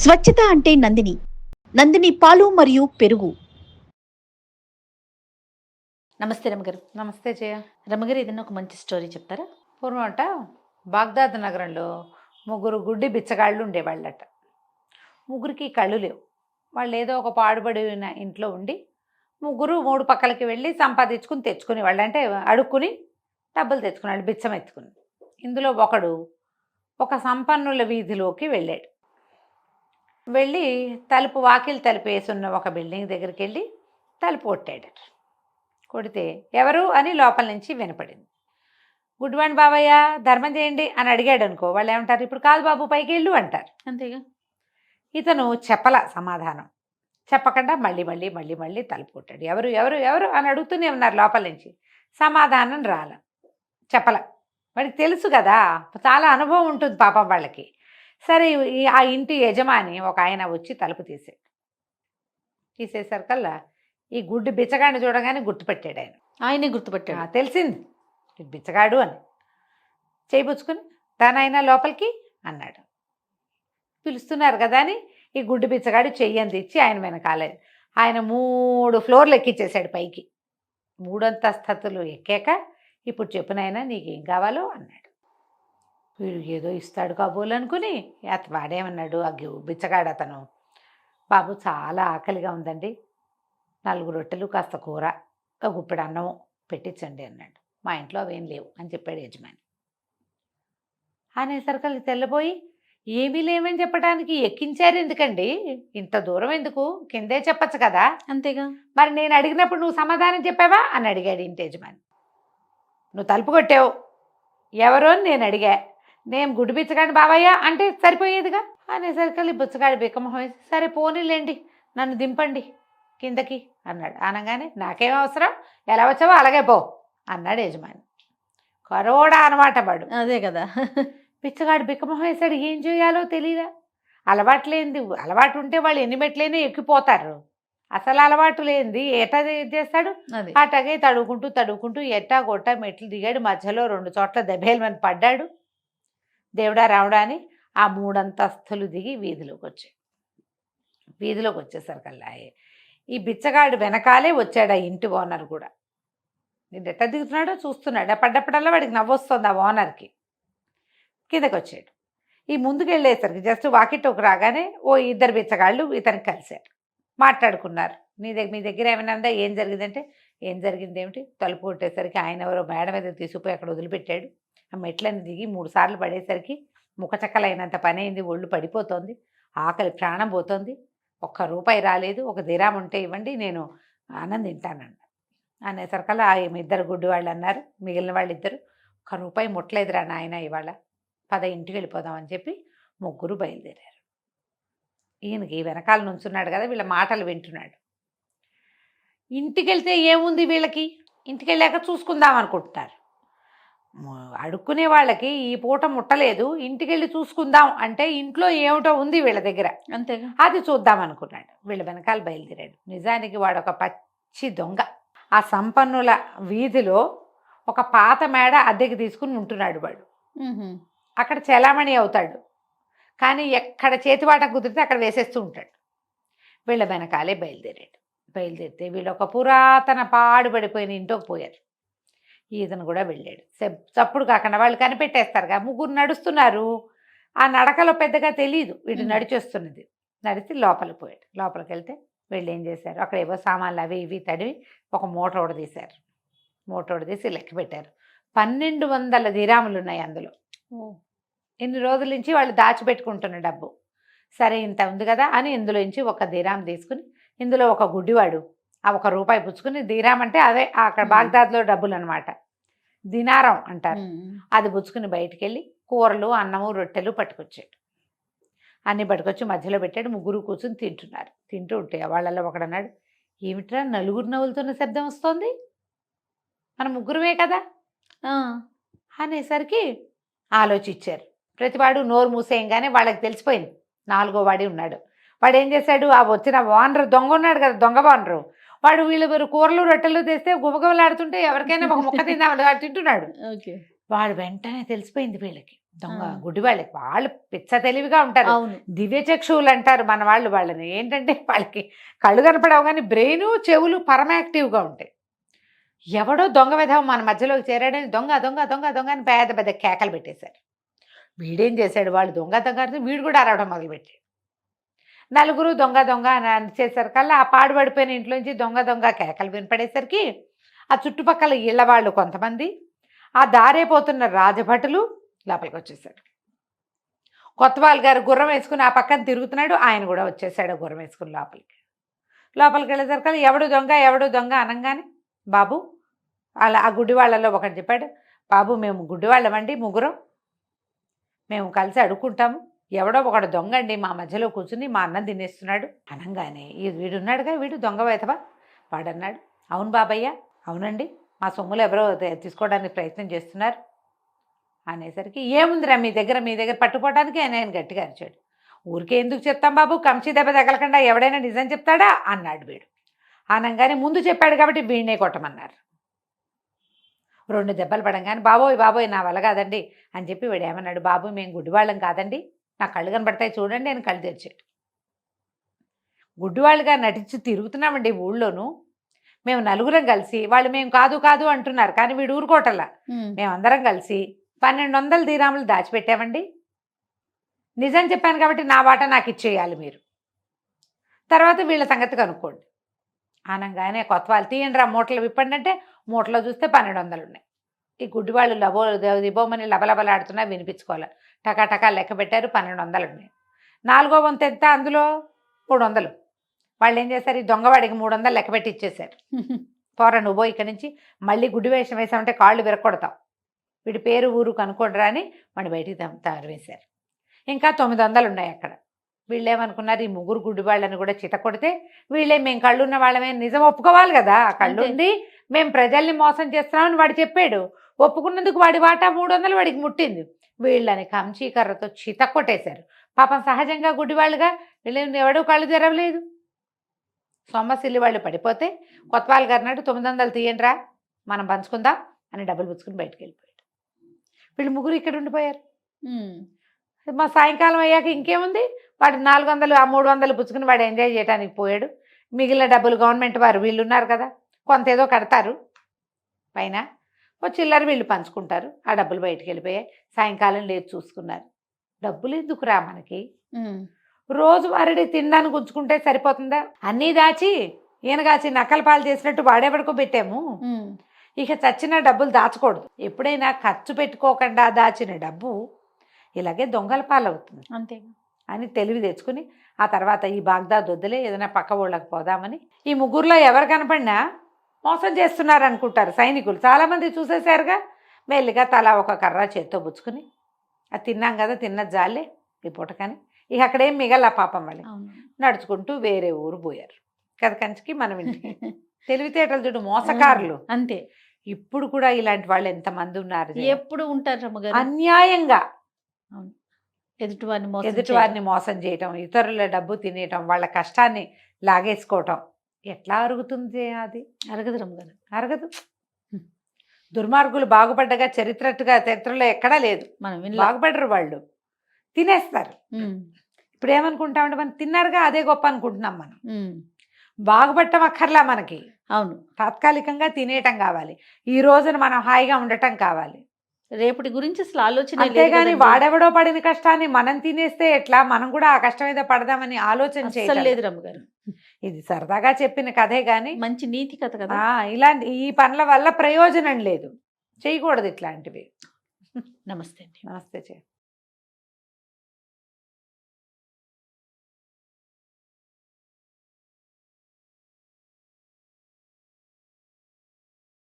స్వచ్ఛత అంటే నందిని. నందిని పాలు మరియు పెరుగు. నమస్తే రమగారు. నమస్తే జయ. రమగారు, ఏదైనా ఒక మంచి స్టోరీ చెప్తారా? పూర్వం అట బాగ్దాద్ నగరంలో ముగ్గురు గుడ్డి బిచ్చగాళ్ళు ఉండేవాళ్ళట. ముగ్గురికి కళ్ళు లేవు. వాళ్ళు ఏదో ఒక పాడుబడిన ఇంట్లో ఉండి ముగ్గురు మూడు పక్కలకి వెళ్ళి సంపాదించుకుని తెచ్చుకునేవాళ్ళు. అంటే అడుక్కుని డబ్బులు తెచ్చుకున్నాడు, బిచ్చం ఎత్తుకుని. ఇందులో ఒకడు ఒక సంపన్నుల వీధిలోకి వెళ్ళాడు. వెళ్ళి వాకిలి తలుపు వేసున్న ఒక బిల్డింగ్ దగ్గరికి వెళ్ళి తలుపు కొట్టాడు. కొడితే ఎవరు అని లోపల నుంచి వినపడింది. గుడ్డివాణి బాబయ్య, ధర్మం చేయండి అని అడిగాడు అనుకో, వాళ్ళు ఏమంటారు, ఇప్పుడు కాదు బాబు పైకి వెళ్ళు అంటారు. అంతేగా. ఇతను చెప్పల సమాధానం. చెప్పకుండా మళ్ళీ మళ్ళీ మళ్ళీ మళ్ళీ తలుపు కొట్టాడు. ఎవరు ఎవరు ఎవరు అని అడుగుతూనే ఉన్నారు లోపల నుంచి. సమాధానం రాల, చెప్పల. వాడికి తెలుసు కదా, చాలా అనుభవం ఉంటుంది పాపం వాళ్ళకి. సరే, ఆ ఇంటి యజమాని ఒక ఆయన వచ్చి తలుపు తీసేసరికల్లా ఈ గుడ్డి బిచ్చగాడిని చూడగానే గుర్తుపెట్టాడు. ఆయనే గుర్తుపెట్టాడు. తెలిసింది ఇది బిచ్చగాడు అని. చేయిపుచ్చుకుని దానైనా లోపలికి అన్నాడు. పిలుస్తున్నారు కదా అని ఈ గుడ్డి బిచ్చగాడు చెయ్యంది ఇచ్చి ఆయన వెనకాలేదు. ఆయన 3 ఫ్లోర్లు ఎక్కించేశాడు పైకి. 3 అంతస్తులు ఎక్కాక, ఇప్పుడు చెప్పునైనా నీకేం కావాలో అన్నాడు. వీడు ఏదో ఇస్తాడు కాబోలు అనుకుని వాడేమన్నాడు, ఆ బిచ్చగాడు అతను, బాబు చాలా ఆకలిగా ఉందండి, 4 రొట్టెలు కాస్త కూర, ఒక గుప్పెడు అన్నం పెట్టించండి అన్నాడు. మా ఇంట్లో అవేం లేవు అని చెప్పాడు యజమాని. అనేసరికి తెల్లబోయి, ఏమీ లేవని చెప్పడానికి ఎక్కించారు ఎందుకండి, ఇంత దూరం ఎందుకు, కిందే చెప్పచ్చు కదా. అంతేగా. మరి నేను అడిగినప్పుడు నువ్వు సమాధానం చెప్పావా అని అడిగాడు ఇంటి యజమాని. నువ్వు తలుపు కొట్టావు, ఎవరో అని నేను అడిగా, నేను గుడ్డి బిచ్చగాడిని బాబయ్య అంటే సరిపోయేదిగా. అనేసరికి బుచ్చగాడి బిక్కమొహం వేసి, సరే పోనీలేండి, నన్ను దింపండి కిందకి అన్నాడు. అనగానే, నాకేం అవసరం, ఎలా వచ్చావో అలాగే పో అన్నాడు యజమాని. కరోడా అనమాట వాడు. అదే కదా. పిచ్చగాడు బిక్కమొహం వేసాడు. ఏం చేయాలో తెలియదా. అలవాట్లేంది, అలవాటు ఉంటే వాళ్ళు ఎన్ని మెట్లైనా ఎక్కిపోతారు. అసలు అలవాటు లేనిది ఎట్టా చేస్తాడు. అట్లాగే తడువుకుంటూ ఎట్టా కొట్టా మెట్లు దిగాడు. మధ్యలో 2 చోట్ల దెబ్బేలమని పడ్డాడు. దేవుడా రావడా అని ఆ 3 అంతస్తులు దిగి వీధిలోకి వచ్చేసరికల్లా ఈ బిచ్చగాడు వెనకాలే వచ్చాడు ఆ ఇంటి ఓనర్ కూడా. నేను ఎట్లా దిగుతున్నాడో చూస్తున్నాడు. పడ్డప్పుడల్లా వాడికి నవ్వొస్తుంది ఆ ఓనర్కి. కిందకి వచ్చాడు. ఈ ముందుకు వెళ్ళేసరికి జస్ట్ వాకిటోకి రాగానే 2 బిచ్చగాళ్ళు ఇతనికి కలిశారు. మాట్లాడుకున్నారు. మీ దగ్గర ఏమైనా ఉందా, ఏం జరిగిందంటే, ఏం జరిగింది ఏమిటి, తలుపు కొట్టేసరికి ఆయన ఎవరో మేడ మీద తీసుకుపోయి అక్కడ వదిలిపెట్టాడు. ఆ మెట్లని దిగి 3 సార్లు పడేసరికి ముఖచక్కలైనంత పని అయింది, ఒళ్ళు పడిపోతుంది, ఆకలి ప్రాణం పోతుంది, ₹1 రాలేదు, 1 దిరాం ఉంటే ఇవ్వండి, నేను అన్నం తింటానండి అనేసరికల్లా ఆ 2 గుడ్డి వాళ్ళు అన్నారు, మిగిలిన వాళ్ళు 2, ₹1 ముట్టలేదురా నాయన ఇవాళ, పద ఇంటికి వెళ్ళిపోదామని చెప్పి ముగ్గురు బయలుదేరారు. ఈయనకి వెనకాల నుంచున్నాడు కదా, వీళ్ళ మాటలు వింటున్నాడు. ఇంటికి వెళ్తే ఏముంది వీళ్ళకి, ఇంటికి వెళ్ళాక చూసుకుందాం అనుకుంటున్నారు. అడుక్కునే వాళ్ళకి ఈ పూట ముట్టలేదు, ఇంటికి వెళ్ళి చూసుకుందాం అంటే ఇంట్లో ఏమిటో ఉంది వీళ్ళ దగ్గర, అంతేగా, అది చూద్దాం అనుకున్నాడు. వీళ్ళ వెనకాల బయలుదేరాడు. నిజానికి వాడు ఒక పచ్చి దొంగ. ఆ సంపన్నుల వీధిలో ఒక పాత మేడ అద్దెకి తీసుకుని ఉంటున్నాడు వాడు. అక్కడ చెలామణి అవుతాడు, కానీ ఎక్కడ చేతివాట కుదిరితే అక్కడ వేసేస్తూ ఉంటాడు. వీళ్ళ వెనకాలే బయలుదేరితే వీళ్ళు ఒక పురాతన పాడుపడిపోయిన ఇంట్లోకి పోయారు. ఈతను కూడా వెళ్ళాడు. చప్పుడు కాకుండా వాళ్ళు కనిపెట్టేస్తారుగా. ముగ్గురు నడుస్తున్నారు. ఆ నడకలో పెద్దగా తెలియదు వీడు నడిచొస్తున్నది. నడిచి లోపలికి పోయాడు. లోపలికి వెళ్తే వీళ్ళు ఏం చేశారు, అక్కడ ఏవో సామాన్లు అవి ఇవి తడివి ఒక మూట తీశారు. మూట తీసి లెక్క పెట్టారు. 1200 దిరాములు ఉన్నాయి అందులో. ఇన్ని రోజుల నుంచి వాళ్ళు దాచిపెట్టుకుంటున్న డబ్బు. సరే ఇంత ఉంది కదా అని ఇందులో నుంచి 1 దిరాం తీసుకుని, ఇందులో ఒక గుడ్డివాడు ఆ ₹1 పుచ్చుకుని, దిరాం అంటే అదే అక్కడ బాగ్దాద్లో డబ్బులు అనమాట, దినారం అంటారు, అది పుచ్చుకుని బయటికి వెళ్ళి కూరలు, అన్నము, రొట్టెలు పట్టుకొచ్చాడు. అన్నీ పట్టుకొచ్చి మధ్యలో పెట్టాడు. ముగ్గురు కూర్చుని తింటున్నారు. తింటూ ఉంటే వాళ్ళల్లో ఒకడన్నాడు, ఏమిట్రా నలుగురు నవ్వులుతున్న శబ్దం వస్తుంది, మన ముగ్గురమే కదా అనేసరికి ఆలోచించారు. ప్రతివాడు నోరు మూసేయంగానే వాళ్ళకి తెలిసిపోయింది 4వ వాడి ఉన్నాడు. వాడు ఏం చేశాడు, ఆ వచ్చిన ఓనర్ దొంగ ఉన్నాడు కదా, దొంగ ఓనరు, వాడు వీళ్ళు కూరలు రొట్టెలు తెస్తే గుమగుమలాడుతుంటే ఎవరికైనా ఒక ముక్క తిందామని వాడు తింటున్నాడు. వాడు వెంటనే తెలిసిపోయింది వీళ్ళకి, దొంగ ఆ. గుడ్డి వాళ్ళు పిచ్చ తెలివిగా ఉంటారు. అవును. దివ్యచక్షువులు అంటారు మన వాళ్ళు వాళ్ళని. ఏంటంటే వాళ్ళకి కళ్ళు కనపడవు కానీ బ్రెయిన్ చెవులు పరమ యాక్టివ్గా ఉంటాయి. ఎవడో దొంగ విధవ మన మధ్యలోకి చేరాడని దొంగ దొంగ దొంగ దొంగ అని పెద్ద పెద్ద కేకలు పెట్టేశారు. వీడేం చేశాడు, వాళ్ళు దొంగ దొంగ అంటే వీడు కూడా అరవడం మొదలుపెట్టాడు. నలుగురు దొంగ దొంగ అని అనిచేసరికల్లా ఆ పాడుపడిపోయిన ఇంట్లోంచి దొంగ దొంగ కేకలు వినపడేసరికి ఆ చుట్టుపక్కల ఇళ్ళ వాళ్ళు కొంతమంది, ఆ దారైపోతున్న రాజభటులు లోపలికి వచ్చేసాడు. కొత్తవాల్ గారు గుర్రం వేసుకుని ఆ పక్కన తిరుగుతున్నాడు, ఆయన కూడా వచ్చేసాడు గుర్రం వేసుకుని లోపలికి వెళ్ళేసరికి ఎవడు దొంగ అనగానే బాబు అలా ఆ గుడ్డి వాళ్ళలో ఒకటి చెప్పాడు, బాబు మేము గుడ్డి వాళ్ళమండి ముగ్గురం, మేము కలిసి అడుక్కుంటాము, ఎవడో ఒకడు దొంగ అండి మా మధ్యలో కూర్చుని మా అన్నం తినేస్తున్నాడు అనగానే వీడున్నాడుగా వీడు దొంగ వేతవా వాడన్నాడు, అవును బాబయ్య అవునండి మా సొమ్ములు ఎవరో తీసుకోవడానికి ప్రయత్నం చేస్తున్నారు అనేసరికి ఏముందిరా మీ దగ్గర పట్టుకోవడానికి ఆయన గట్టిగా అరిచాడు. ఊరికే ఎందుకు చెప్తాం బాబు, కంచి దెబ్బ తగలకుండా ఎవడైనా నిజం చెప్తాడా అన్నాడు వీడు. అనగానే ముందు చెప్పాడు కాబట్టి వీడినే కొట్టమన్నారు. 2 దెబ్బలు పడంగానే బాబోయ్ నా వల్ల కాదండి అని చెప్పి వీడు ఏమన్నాడు, బాబు మేము గుడ్డివాళ్ళం కాదండి, నా కళ్ళు కనబడతాయి చూడండి అని కళ్ళు తెరిచాడు. గుడ్డివాళ్ళుగా నటించి తిరుగుతున్నామండి ఊళ్ళోనూ, మేము నలుగురం కలిసి, వాళ్ళు మేము కాదు అంటున్నారు కానీ వీడు ఊరుకోటల్లా, మేమందరం కలిసి 1200 దీరాములు దాచిపెట్టామండి, నిజం చెప్పాను కాబట్టి నా వాటా నాకు ఇచ్చేయాలి మీరు, తర్వాత వీళ్ళ సంగతి కనుక్కోండి అనగానే కొత్తవాళ్ళు తీయండి రా మూటలు విప్పండి అంటే మూటలో చూస్తే 1200 ఉన్నాయి. ఈ గుడ్డివాళ్ళు దిబోమని లబలబలాడుతున్నా వినిపించుకోవాలి. టకా లెక్క పెట్టారు, 1200 ఉన్నాయి. 4వ వంతు ఎంత, అందులో 300. వాళ్ళు ఏం చేశారు, ఈ దొంగవాడికి 300 లెక్క పెట్టి ఇచ్చేశారు. పోరా నువ్వు ఇక్కడి నుంచి, మళ్ళీ గుడ్డి వేషం వేసామంటే కాళ్ళు విరక్కొడతాం, వీడి పేరు ఊరు కనుక్కోండిరా అని మన బయటికి తరివేశారు. ఇంకా 900 ఉన్నాయి అక్కడ. వీళ్ళేమనుకున్నారు, ఈ ముగ్గురు గుడ్డి వాళ్ళని కూడా చిత కొడితే వీళ్ళే మేము కళ్ళున్న వాళ్ళమే నిజం ఒప్పుకోవాలి కదా, కళ్ళుండి మేము ప్రజల్ని మోసం చేస్తున్నామని వాడు చెప్పాడు, ఒప్పుకున్నందుకు వాడి వాటా 300 వాడికి ముట్టింది. వీళ్ళని కంచీకర్రతో చిత కొట్టేశారు. పాపం సహజంగా గుడ్డివాళ్ళుగా వీళ్ళు ఎవడూ కళ్ళు తెరవలేదు. సొమ్మసిల్లి వాళ్ళు పడిపోతే కొత్తవాళ్ళు గారు నాడు 900 తీయండిరా మనం పంచుకుందాం అని డబ్బులు పుచ్చుకుని బయటకు వెళ్ళిపోయాడు. వీళ్ళు ముగ్గురు ఇక్కడ ఉండిపోయారు. మా సాయంకాలం అయ్యాక ఇంకేముంది, వాడు 400 ఆ 300 పుచ్చుకుని వాడు ఎంజాయ్ చేయడానికి పోయాడు. మిగిలిన డబ్బులు గవర్నమెంట్ వారు వీళ్ళు ఉన్నారు కదా కొంత ఏదో కడతారు, పైన ఓ చిల్లర వీళ్ళు పంచుకుంటారు. ఆ డబ్బులు బయటికి వెళ్ళిపోయాయి. సాయంకాలం లేదు చూసుకున్నారు. డబ్బులు ఎందుకురా మనకి, రోజు వారిని తినడానికి ఉంచుకుంటే సరిపోతుందా, అన్నీ దాచి ఈయనగాచి నక్కల పాలు చేసినట్టు వాడేపడుకో పెట్టాము. ఇక చచ్చిన డబ్బులు దాచకూడదు, ఎప్పుడైనా ఖర్చు పెట్టుకోకుండా దాచిన డబ్బు ఇలాగే దొంగల పాలవుతుంది అంతే అని తెలివి తెచ్చుకుని ఆ తర్వాత ఈ బాగ్దాద్ వద్దులే ఏదైనా పక్క ఊళ్ళకి పోదామని, ఈ ముగ్గురులో ఎవరు కనపడినా మోసం చేస్తున్నారు అనుకుంటారు సైనికులు. చాలామంది చూసేశారుగా, మెల్లిగా తలా ఒక కర్ర చేత్తో పుచ్చుకుని అది తిన్నాం కదా తిన్నది జాలే ఈ పూటకని ఇక అక్కడేం మిగల పాపం వాళ్ళు నడుచుకుంటూ వేరే ఊరు పోయారు కదా కంచికి మనం ఇంటికి. తెలివితేటలు చూడు మోసకారులు అంతే. ఇప్పుడు కూడా ఇలాంటి వాళ్ళు ఎంతమంది ఉన్నారు, ఎప్పుడు ఉంటారు రమ్మగారు, అన్యాయంగా ఎదుటివారిని మోసం చేయటం, ఇతరుల డబ్బు తినేయటం, వాళ్ళ కష్టాన్ని లాగేసుకోవటం ఎట్లా అరుగుతుంది, అది అరగదు రమ్మగారు, అరగదు. దుర్మార్గులు బాగుపడ్డగా చరిత్రలో ఎక్కడా లేదు. మనం బాగుపడరు, వాళ్ళు తినేస్తారు. ఇప్పుడు ఏమనుకుంటామంటే మనం తిన్నారుగా అదే గొప్ప అనుకుంటున్నాం. మనం బాగుపడటం అక్కర్లా మనకి, అవును తాత్కాలికంగా తినేయటం కావాలి, ఈ రోజున మనం హాయిగా ఉండటం కావాలి, రేపటి గురించి అసలు ఆలోచన. అంతేగాని వాడెవడో పడిన కష్టాన్ని మనం తినేస్తే ఎట్లా, మనం కూడా ఆ కష్టం మీద పడదామని ఆలోచన చేయలేదు రమ్మగారు. ఇది సరదాగా చెప్పిన కథే గాని మంచి నీతి కథ కదా. ఇలాంటి ఈ పనుల వల్ల ప్రయోజనం లేదు, చేయకూడదు ఇట్లాంటివి. నమస్తే. నమస్తే.